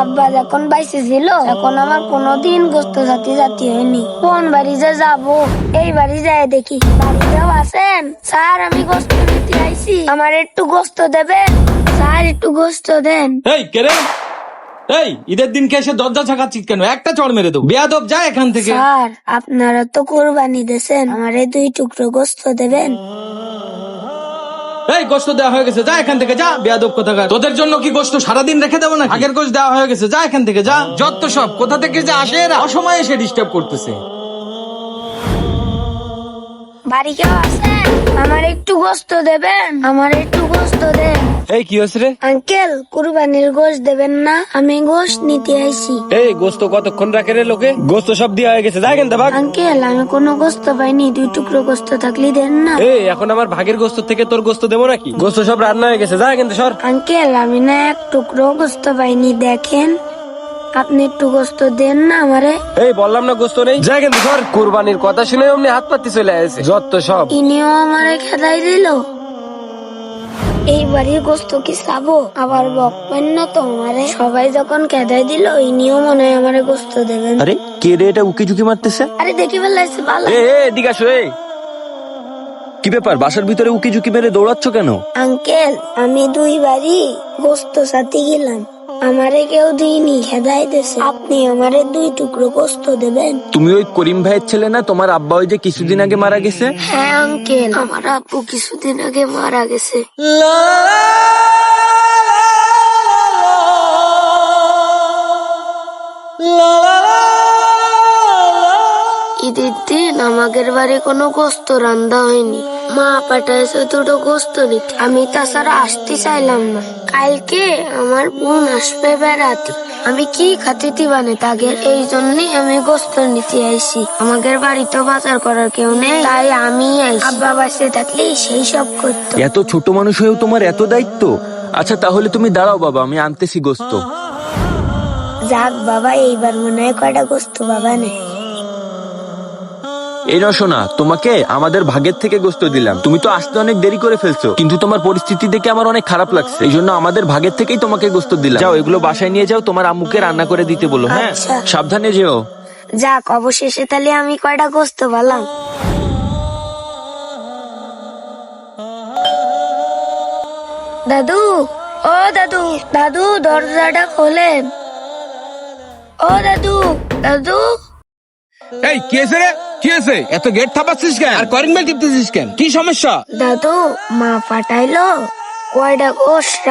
আব্বা যখন বাইসে ছিল এখন আমার কোনোদিন গোস্ত জাতি হয়নি। কোন বাড়ি যে যাবো, এই বাড়ি যায় দেখি। বাড়িতেও আছেন? স্যার, আমি গোস্ত নিতে আইছি, আমার একটু গোস্ত দেবেন? স্যার, একটু গোস্ত দেন। এই কে রে? এই ঈদের দিনকে এসে দরজা ঝাঁকাচ্ছিস কেন? একটা চড় মেরে দেবো। বেয়াদব, যা এখান থেকে। স্যার, আপনারা তো কোরবানি দিয়েছেন, আমারে 2 টুকরো গোস্ত দেবেন? এই গোস্ত দেওয়া হয়ে গেছে, যা এখান থেকে যা। বেয়াদব কোথাকার। তোদের জন্য কি গোস্ত সারাদিন রেখে দেবো না? আগের গোস্ত দেওয়া হয়ে গেছে, যা এখান থেকে যা। যত সব কোথা থেকে যে আসে এরা, অসময়ে এসে ডিস্টার্ব করতেছে। বাড়ি কেউ আছেন? আমার একটু গোস্ত দেবেন, আমার একটু গোস্ত দেন। এই কি হয়েছে রে? আঙ্কেল, কুরবানির গোস্ত দেবেন না? আমি গোস্ত নিতে আইছি। এই গোস্ত কতক্ষণ রাখে রে লোকে? গোস্ত সব দেওয়া হয়ে গেছে, যা এখান থেকে ভাগ। আঙ্কেল, আমি কোনো গোস্ত পাইনি, 2 টুকরো গোস্ত থাকলে দেন না। এই এখন আমার ভাগের গোস্ত থেকে তোর গোস্ত দেবো নাকি? গোস্ত সব রান্না হয়ে গেছে, যা এখান থেকে সর। আঙ্কেল, আমি না 1 টুকরো গোস্ত পাইনি, দেখেন আপনি একটু গোস্ত দেন না আমারে। এই বললাম না গোস্ত নেই, যা এখান থেকে সর। কুরবানির কথা শুনে অমনি হাত পাতি চলে আসে, যত সব। ইনিও আমারে খেদাই দিল। এই বাড়ির গোস্ত কি চাবো? আবার বকবেন না তো আমারে? সবাই যখন খেদাই দিল, ইনিও মনে হয় আমারে গোস্ত দেবেন। আরে কে রে এটা উকি ঝুঁকি মারতেছে? আরে দেখি ফেলাইছে ভালো। এদিকে আসো। কি ব্যাপার, বাসার ভিতরে উকি ঝুঁকি মেরে দৌড়াচ্ছ কেন? আঙ্কেল, আমি 2 বাড়ি গোস্ত সাথে গেলাম, আমারে কেউ দিইনি, খেদাই দিয়েছে। আপনি আমারে 2 টুকরো গোস্ত দেবেন? তুমি ওই করিম ভাইয়ের ছেলে না? তোমার আব্বা ওই যে কিছুদিন আগে মারা গেছে। হ্যাঁ আঙ্কেল, আমার আব্বু কিছুদিন আগে মারা গেছে। ঈদের দিন আমাদের বাড়ি কোনো গোস্ত রান্না হয়নি, মা পাঠাইছে 2টো গোস্ত নিতে। আমি তাছাড়া আসতে চাইলাম না। কালকে আমার বোন আসবে বেড়াতে, আমি কি খাতে দিবানে তাকে, এই জন্যই আমি গোস্ত নিতে আইছি। আমাদের বাড়িতে বাজার করার কেউ নেই, তাই আমি আইছি। আব্বা বাসে থাকলে সেই সব করতো। এত ছোট মানুষ হয়েও তোমার এত দায়িত্ব? আচ্ছা তাহলে তুমি দাঁড়াও বাবা, আমি আনতেছি গোস্ত। যাক বাবা, এইবার মনে হয় কয়টা গোস্ত বাবা নেই। এই না শোনা, তোমাকে আমাদের ভাগের থেকে গোস্ত দিলাম। তুমি তো আসতে অনেক দেরি করে ফেলছো, কিন্তু তোমার পরিস্থিতি দেখে আমার অনেক খারাপ লাগছে, এই জন্য আমাদের ভাগের থেকেই তোমাকে গোস্ত দিলাম। যাও এগুলো বাসায় নিয়ে যাও, তোমার আম্মুকে রান্না করে দিতে বলো। হ্যাঁ, আচ্ছা। সাবধানে যেও। যাক, অবশেষে তাহলে আমি কয়টা গোস্ত পেলাম। দাদু, ও দাদু, দাদু দরজাটা খোলেন। ও দাদু, দাদু। এই কি হয়েছে রে? কি হয়েছে? এত গেট থাপাচ্ছিস কেন? আর করিং বেল টিপতেছিস কেন? কি সমস্যা? দাদু, মা পাঠাইলো কয়টা গোস্ত